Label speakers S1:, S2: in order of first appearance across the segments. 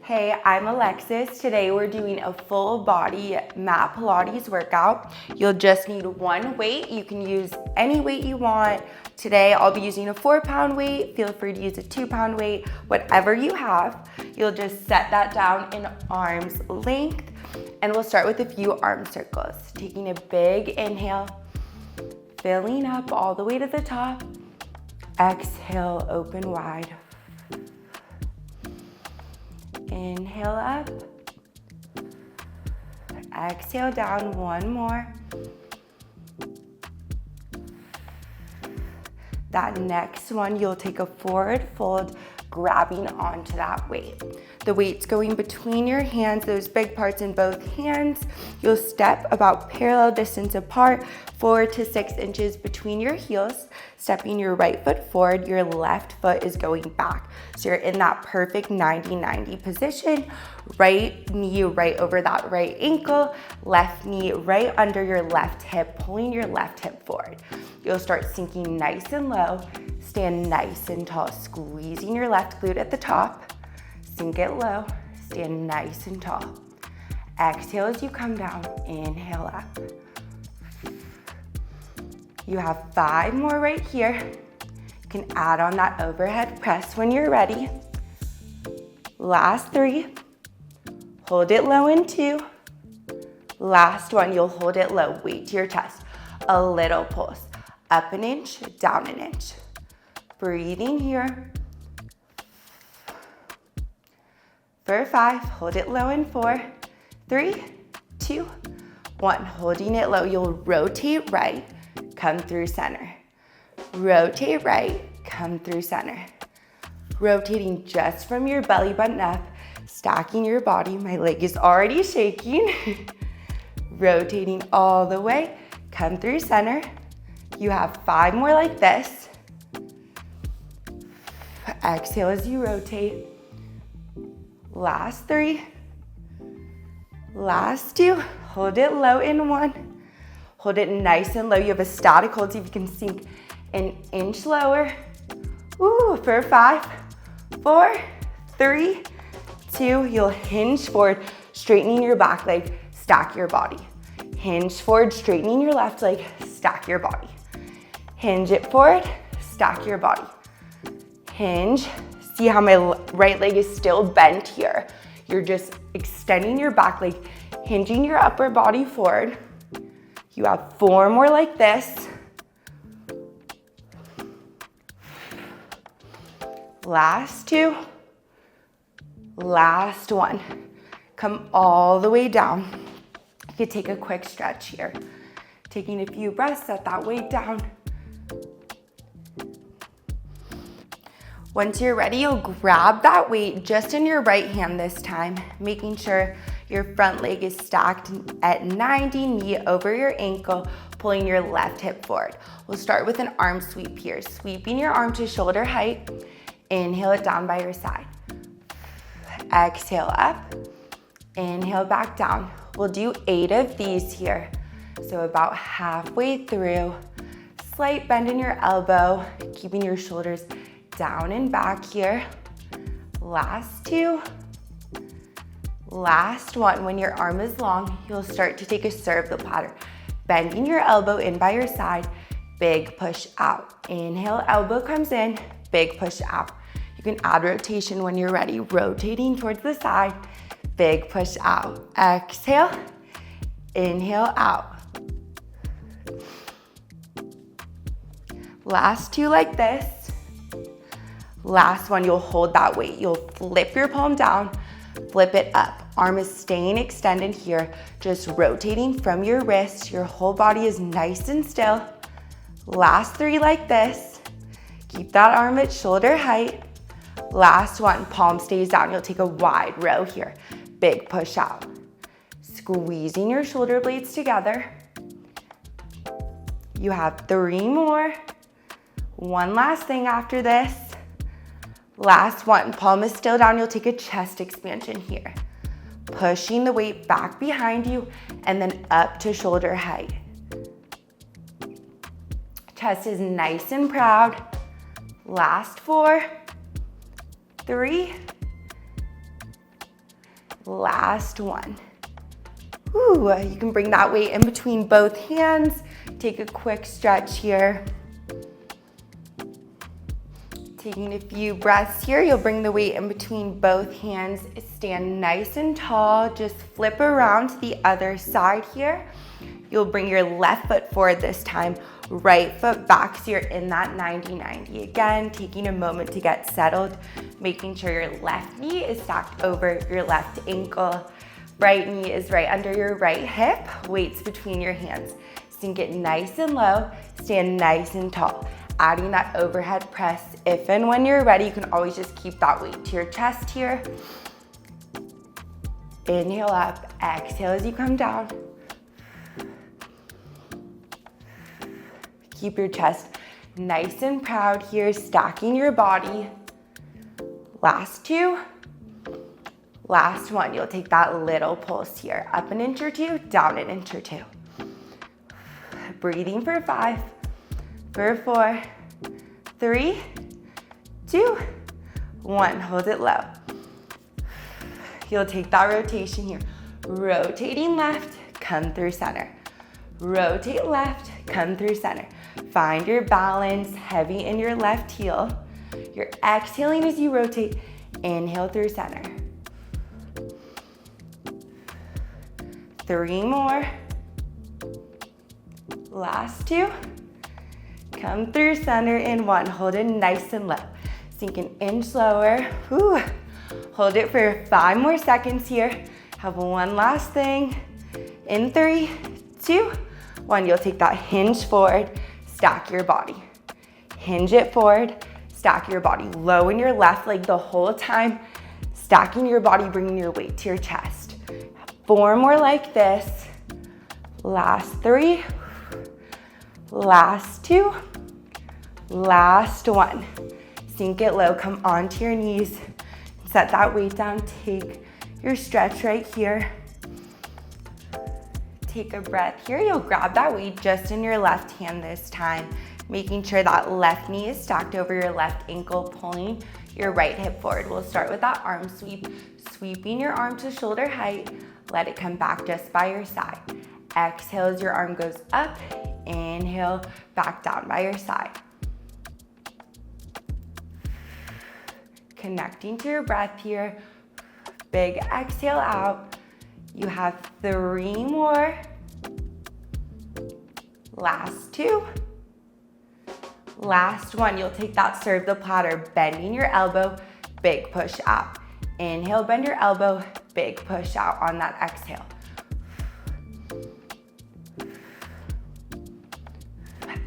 S1: Hey, I'm Alexis. Today we're doing a full body mat Pilates workout. You'll just need one weight. You can use any weight you want. Today I'll be using a 4-pound weight. Feel free to use a 2-pound weight, whatever you have. You'll just set that down in arm's length, and we'll start with a few arm circles. Taking a big inhale, filling up all the way to the top. Exhale, open wide. Inhale up. Exhale down, one more. That next one, you'll take a forward fold, grabbing onto that weight. The weight's going between your hands, those big parts in both hands. You'll step about parallel distance apart, 4 to 6 inches between your heels. Stepping your right foot forward, your left foot is going back. So you're in that perfect 90-90 position. Right knee right over that right ankle, left knee right under your left hip, pulling your left hip forward. You'll start sinking nice and low, stand nice and tall, squeezing your left glute at the top, sink it low, stand nice and tall. Exhale as you come down, inhale up. You have 5 more right here. You can add on that overhead press when you're ready. Last 3. Hold it low in 2. Last one, you'll hold it low, weight to your chest. A little pulse, up an inch, down an inch. Breathing here. For 5, hold it low in 4, 3, 2, 1. Holding it low, you'll rotate right, come through center. Rotate right, come through center. Rotating just from your belly button up, stacking your body. My leg is already shaking. Rotating all the way, come through center. You have 5 more like this. Exhale as you rotate. Last 3. Last 2. Hold it low in 1. Hold it nice and low. You have a static hold, so if you can sink an inch lower. Ooh, for 5, 4, 3, 2. You'll hinge forward, straightening your back leg, stack your body. Hinge forward, straightening your left leg, stack your body. Hinge it forward, stack your body. Hinge. See how my right leg is still bent here. You're just extending your back leg, hinging your upper body forward. You have 4 more like this. Last 2. Last 1. Come all the way down. You could take a quick stretch here. Taking a few breaths, set that weight down. Once you're ready, you'll grab that weight just in your right hand this time, making sure your front leg is stacked at 90, knee over your ankle, pulling your left hip forward. We'll start with an arm sweep here, sweeping your arm to shoulder height. Inhale it down by your side. Exhale up. Inhale back down. We'll do 8 of these here. So about halfway through, slight bend in your elbow, keeping your shoulders down and back here. Last 2. Last 1. When your arm is long, you'll start to take a serve the platter. Bending your elbow in by your side, big push out. Inhale, elbow comes in, big push out. You can add rotation when you're ready. Rotating towards the side, big push out. Exhale, inhale out. Last 2 like this. Last one, you'll hold that weight. You'll flip your palm down, flip it up. Arm is staying extended here, just rotating from your wrist. Your whole body is nice and still. Last 3 like this. Keep that arm at shoulder height. Last 1, palm stays down. You'll take a wide row here. Big push out. Squeezing your shoulder blades together. You have 3 more. One last thing after this. Last 1, palm is still down. You'll take a chest expansion here. Pushing the weight back behind you and then up to shoulder height. Chest is nice and proud. Last 4, 3, Last one. Ooh, you can bring that weight in between both hands. Take a quick stretch here. Taking a few breaths here, you'll bring the weight in between both hands. Stand nice and tall. Just flip around to the other side here. You'll bring your left foot forward this time, right foot back, so you're in that 90-90. Again, taking a moment to get settled, making sure your left knee is stacked over your left ankle. Right knee is right under your right hip, weights between your hands. Sink it nice and low, stand nice and tall. Adding that overhead press. If and when you're ready, you can always just keep that weight to your chest here. Inhale up, exhale as you come down. Keep your chest nice and proud here, stacking your body. Last two. Last one. You'll take that little pulse here. Up an inch or two, down an inch or two. Breathing for 5, for 4, 3, 2, 1. Hold it low. You'll take that rotation here. Rotating left, come through center. Rotate left, come through center. Find your balance, heavy in your left heel. You're exhaling as you rotate. Inhale through center. 3 more. Last 2. Come through center in 1. Hold it nice and low. Sink an inch lower. Whew. Hold it for 5 more seconds here. Have one last thing. In 3, 2, 1. You'll take that hinge forward, stack your body. Hinge it forward, stack your body. Low in your left leg the whole time, stacking your body, bringing your weight to your chest. 4 more like this. Last 3. Last 2. Last 1. Sink it low, come onto your knees. Set that weight down, take your stretch right here. Take a breath here. You'll grab that weight just in your left hand this time, making sure that left knee is stacked over your left ankle, pulling your right hip forward. We'll start with that arm sweep, sweeping your arm to shoulder height. Let it come back just by your side. Exhale as your arm goes up. Inhale, back down by your side. Connecting to your breath here. Big exhale out. You have 3 more. Last 2. Last 1. You'll take that serve the platter, bending your elbow, big push out. Inhale, bend your elbow, big push out on that exhale.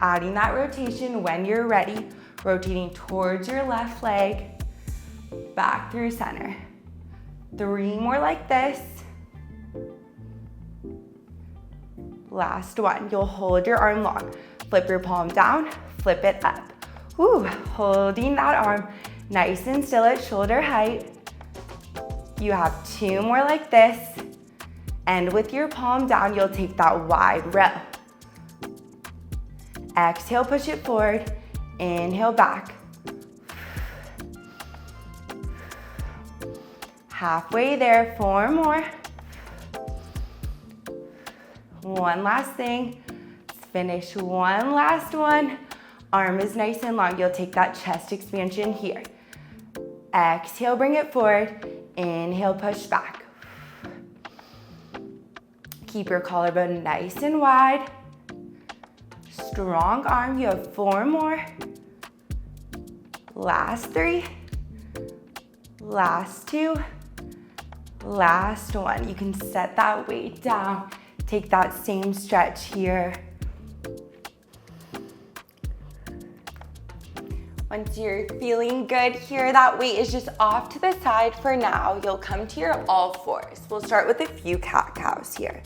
S1: Adding that rotation when you're ready, rotating towards your left leg, back through center. 3 more like this. Last 1. You'll hold your arm long. Flip your palm down, flip it up. Woo, holding that arm nice and still at shoulder height. You have 2 more like this. And with your palm down, you'll take that wide row. Exhale, push it forward. Inhale, back. Halfway there, 4 more. 1 last thing. Let's finish one last one. Arm is nice and long. You'll take that chest expansion here. Exhale, bring it forward. Inhale, push back. Keep your collarbone nice and wide. Strong arm. You have 4 more. Last 3. Last 2. Last 1. You can set that weight down. Take that same stretch here. Once you're feeling good here, that weight is just off to the side for now. You'll come to your all fours. We'll start with a few cat-cows here.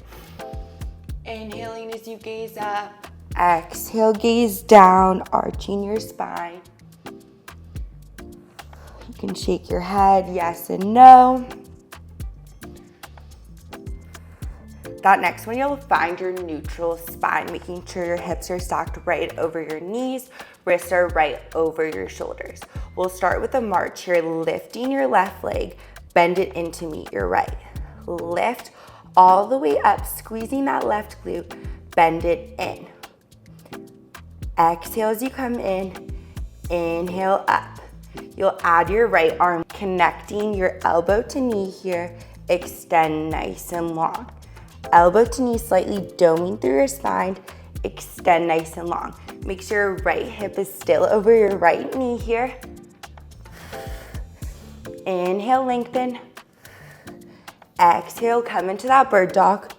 S1: Inhaling as you gaze up. Exhale, gaze down, arching your spine. You can shake your head, yes and no. That next one, you'll find your neutral spine, making sure your hips are stacked right over your knees, wrists are right over your shoulders. We'll start with a march here, lifting your left leg, bend it in to meet your right. lift all the way up, squeezing that left glute, bend it in. Exhale as you come in, inhale up. You'll add your right arm, connecting your elbow to knee here, extend nice and long. Elbow to knee slightly doming through your spine, extend nice and long. Make sure your right hip is still over your right knee here. Inhale, lengthen. Exhale, come into that bird dog.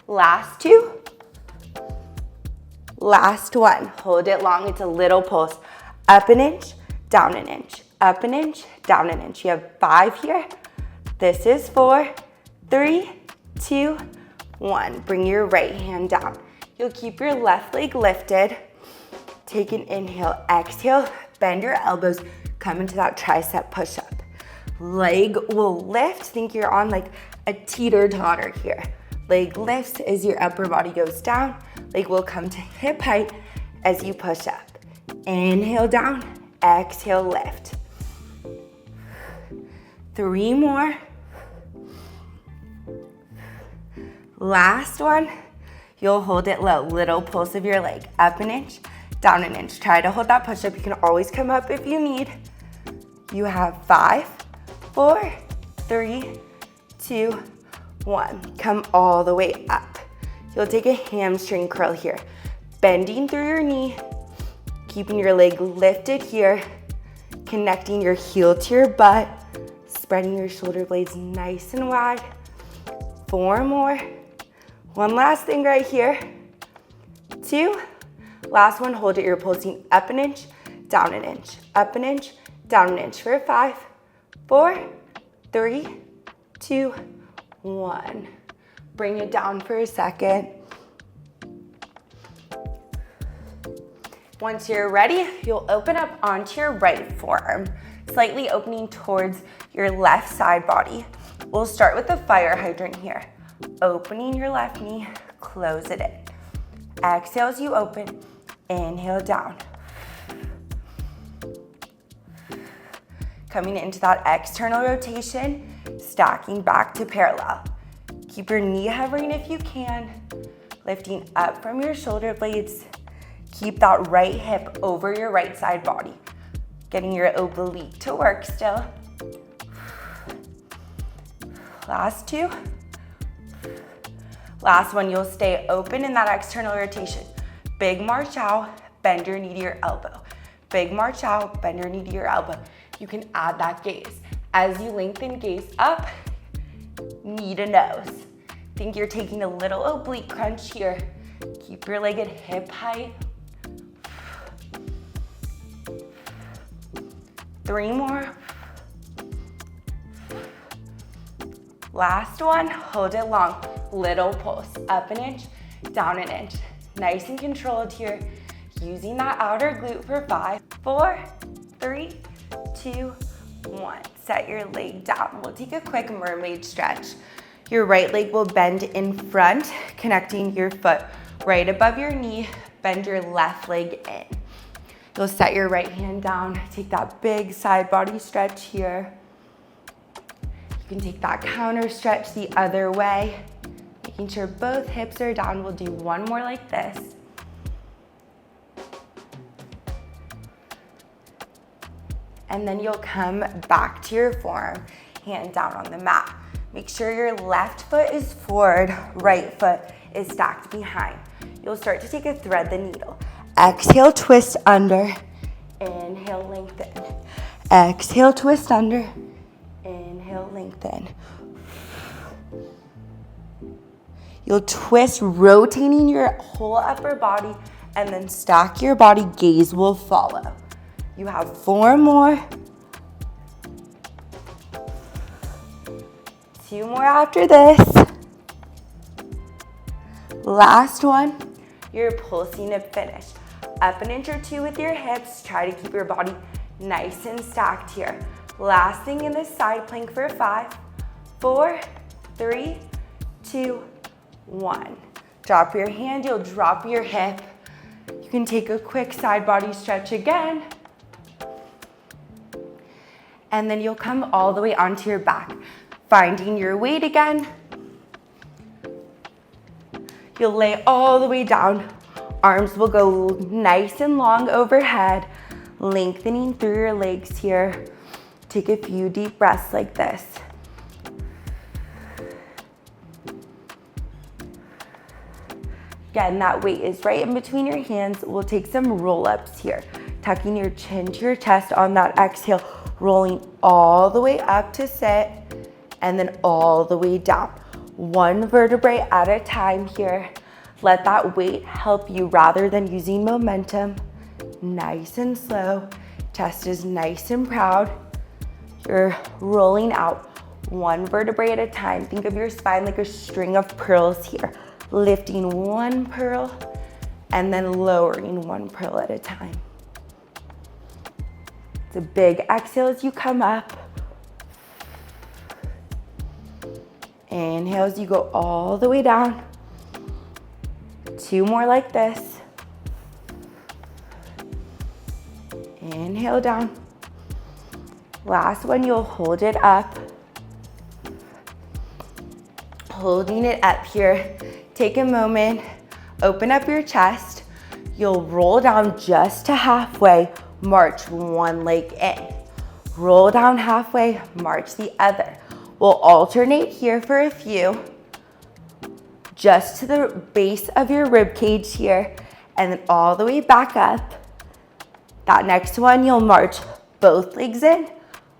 S1: Last two. Last one. Hold it long. It's a little pulse. Up an inch, down an inch. Up an inch, down an inch. You have 5 here. This is 4, 3, 2, 1. Bring your right hand down. You'll keep your left leg lifted. Take an inhale, exhale, bend your elbows, come into that tricep push-up. Leg will lift. Think you're on like a teeter-totter here. Leg lifts as your upper body goes down. Leg will come to hip height as you push up. Inhale down, exhale, lift. 3 more. Last one. You'll hold it low, little pulse of your leg, up an inch, down an inch. Try to hold that push-up. You can always come up if you need. You have 5, 4, 3, 2, 1. Come all the way up. You'll take a hamstring curl here, bending through your knee, keeping your leg lifted here, connecting your heel to your butt, spreading your shoulder blades nice and wide. 4 more. One last thing right here. 2. Last one, hold it. You're pulsing up an inch, down an inch, up an inch, down an inch for 5, 4, 3, 2, 1. Bring it down for a second. Once you're ready, you'll open up onto your right forearm, slightly opening towards your left side body. We'll start with the fire hydrant here. Opening your left knee, close it in. Exhale as you open, inhale down. Coming into that external rotation, stacking back to parallel. Keep your knee hovering if you can, lifting up from your shoulder blades. Keep that right hip over your right side body. Getting your oblique to work still. Last 2. Last one, you'll stay open in that external rotation. Big march out, bend your knee to your elbow. Big march out, bend your knee to your elbow. You can add that gaze. As you lengthen, gaze up, knee to nose. Think you're taking a little oblique crunch here. Keep your leg at hip height. 3 more. Last one, hold it long. Little pulse, up an inch, down an inch. Nice and controlled here. Using that outer glute for 5, 4, 3, 2, 1. Set your leg down. We'll take a quick mermaid stretch. Your right leg will bend in front, connecting your foot right above your knee. Bend your left leg in. You'll set your right hand down. Take that big side body stretch here. You can take that counter stretch the other way. Making sure both hips are down. We'll do one more like this. And then you'll come back to your forearm, hand down on the mat. Make sure your left foot is forward, right foot is stacked behind. You'll start to take a thread the needle. Exhale, twist under. Inhale, lengthen. Exhale, twist under. Inhale, lengthen. You'll twist, rotating your whole upper body, and then stack your body, gaze will follow. You have 4 more. 2 more after this. Last one. You're pulsing to finish. Up an inch or 2 with your hips. Try to keep your body nice and stacked here. Last thing in this side plank for 5, 4, 3, 2, 1. Drop your hand, you'll drop your hip. You can take a quick side body stretch again. And then you'll come all the way onto your back. Finding your weight again. You'll lay all the way down. Arms will go nice and long overhead, lengthening through your legs here. Take a few deep breaths like this. Again, that weight is right in between your hands. We'll take some roll-ups here. Tucking your chin to your chest on that exhale, rolling all the way up to sit, and then all the way down. One vertebrae at a time here. Let that weight help you rather than using momentum. Nice and slow. Chest is nice and proud. You're rolling out one vertebrae at a time. Think of your spine like a string of pearls here. Lifting one pearl and then lowering one pearl at a time. It's a big exhale as you come up. Inhale as you go all the way down. Two more like this. Inhale down. Last one, you'll hold it up. Holding it up here. Take a moment, open up your chest. You'll roll down just to halfway, march one leg in. Roll down halfway, march the other. We'll alternate here for a few. Just to the base of your rib cage here, and then all the way back up. That next one, you'll march both legs in,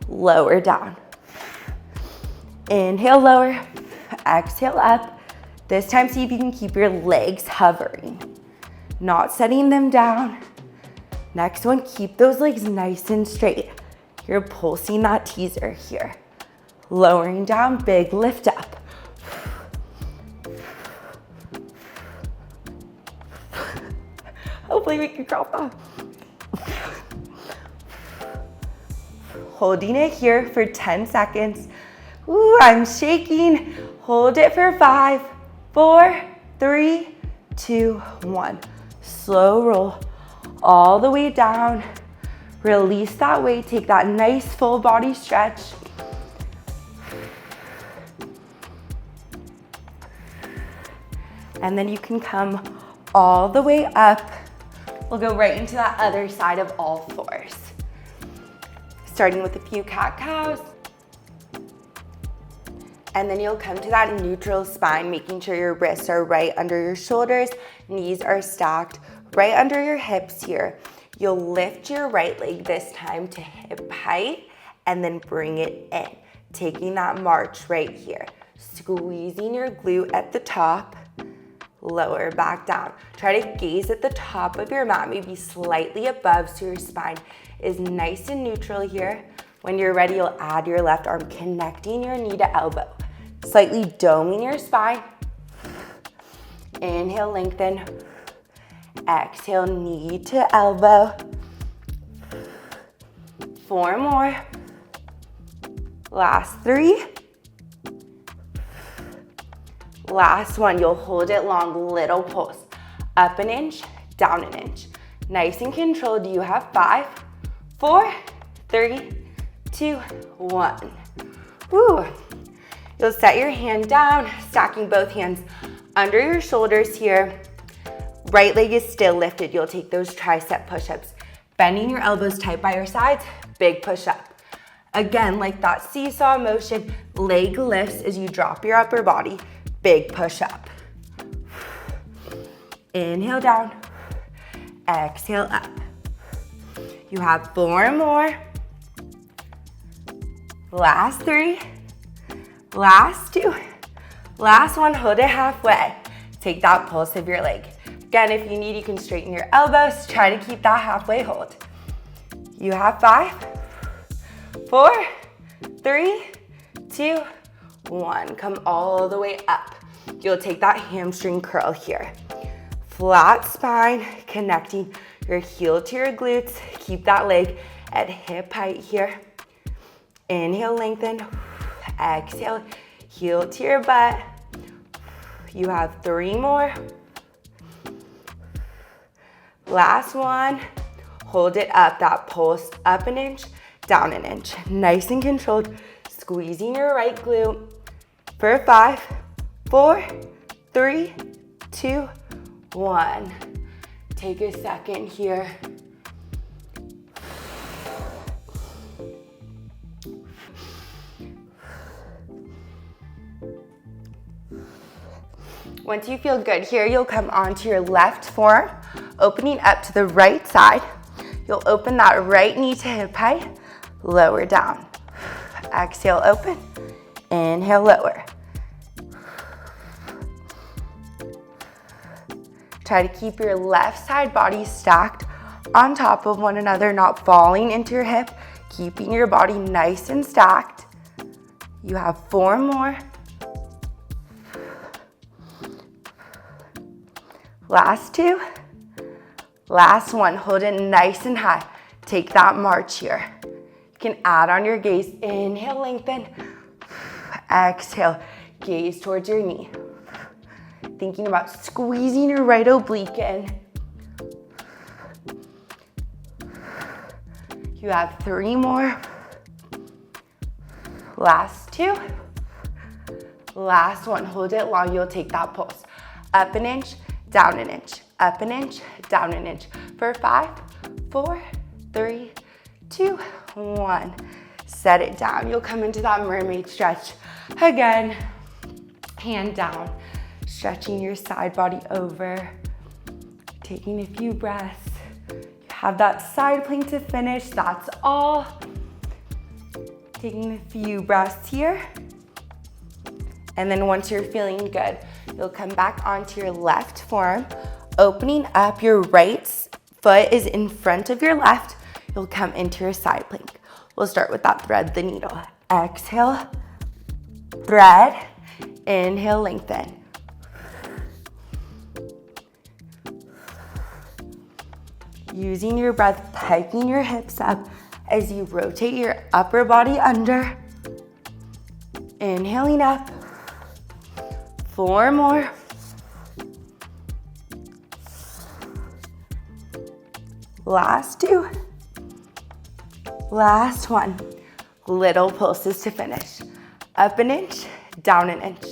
S1: lower down. Inhale, lower, exhale up. This time, see if you can keep your legs hovering, not setting them down. Next one, keep those legs nice and straight. You're pulsing that teaser here. Lowering down, big lift up. Hopefully we can drop off. Holding it here for 10 seconds. Ooh, I'm shaking. Hold it for 5, 4, 3, 2, 1. Slow roll all the way down. Release that weight. Take that nice full body stretch. And then you can come all the way up. We'll go right into that other side of all fours. Starting with a few cat-cows. And then you'll come to that neutral spine, making sure your wrists are right under your shoulders, knees are stacked right under your hips here. You'll lift your right leg this time to hip height and then bring it in. Taking that march right here. Squeezing your glute at the top. Lower back down. Try to gaze at the top of your mat, maybe slightly above so your spine is nice and neutral here. When you're ready, you'll add your left arm, connecting your knee to elbow. Slightly doming your spine. Inhale, lengthen. Exhale, knee to elbow. 4 more. Last 3. Last one, you'll hold it long, little pulse. Up an inch, down an inch. Nice and controlled. You have 5, 4, 3, 2, 1. Woo. You'll set your hand down, stacking both hands under your shoulders here. Right leg is still lifted. You'll take those tricep push-ups. Bending your elbows tight by your sides, big push-up. Again, like that seesaw motion, leg lifts as you drop your upper body. Big push up. Inhale down. Exhale up. You have 4 more. Last 3. Last 2. Last one, hold it halfway. Take that pulse of your leg. Again, if you need, you can straighten your elbows. Try to keep that halfway hold. You have 5, 4, 3, 2, 1. Come all the way up. You'll take that hamstring curl here. Flat spine, connecting your heel to your glutes. Keep that leg at hip height here. Inhale, lengthen. Exhale, heel to your butt. You have 3 more. Last one. Hold it up, that pulse up an inch, down an inch. Nice and controlled. squeezing your right glute for 5, 4, 3, 2, 1. Take a second here. Once you feel good here, you'll come onto your left forearm, opening up to the right side. You'll open that right knee to hip height, lower down. Exhale, open. Inhale, lower. Try to keep your left side body stacked on top of one another, not falling into your hip, keeping your body nice and stacked. You have 4 more. Last 2. Last 1. Hold it nice and high. Take that march here. You can add on your gaze. Inhale, lengthen. Exhale, gaze towards your knee. Thinking about squeezing your right oblique in. You have 3 more. Last 2. Last 1. Hold it long. You'll take that pulse. Up an inch, down an inch. Up an inch, down an inch. For 5, 4, 3, 2, 1. Set it down. You'll come into that mermaid stretch. Again, hand down. Stretching your side body over. Taking a few breaths. You have that side plank to finish. That's all. Taking a few breaths here. And then once you're feeling good, you'll come back onto your left forearm, opening up. Your right foot is in front of your left. You'll come into your side plank. We'll start with that thread the needle. Exhale, thread. Inhale, lengthen. Using your breath, piking your hips up as you rotate your upper body under. Inhaling up. 4 more. Last 2. Last 1. Little pulses to finish. Up an inch, down an inch.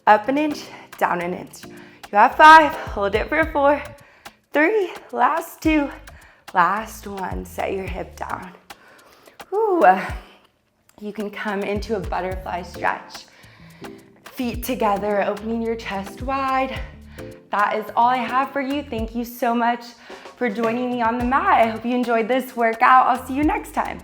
S1: Up an inch, down an inch. You have 5. Hold it for 4, 3. Last 2. Last 1. Set your hip down. Ooh. You can come into a butterfly stretch. Feet together, opening your chest wide. That is all I have for you. Thank you so much for joining me on the mat. I hope you enjoyed this workout. I'll see you next time.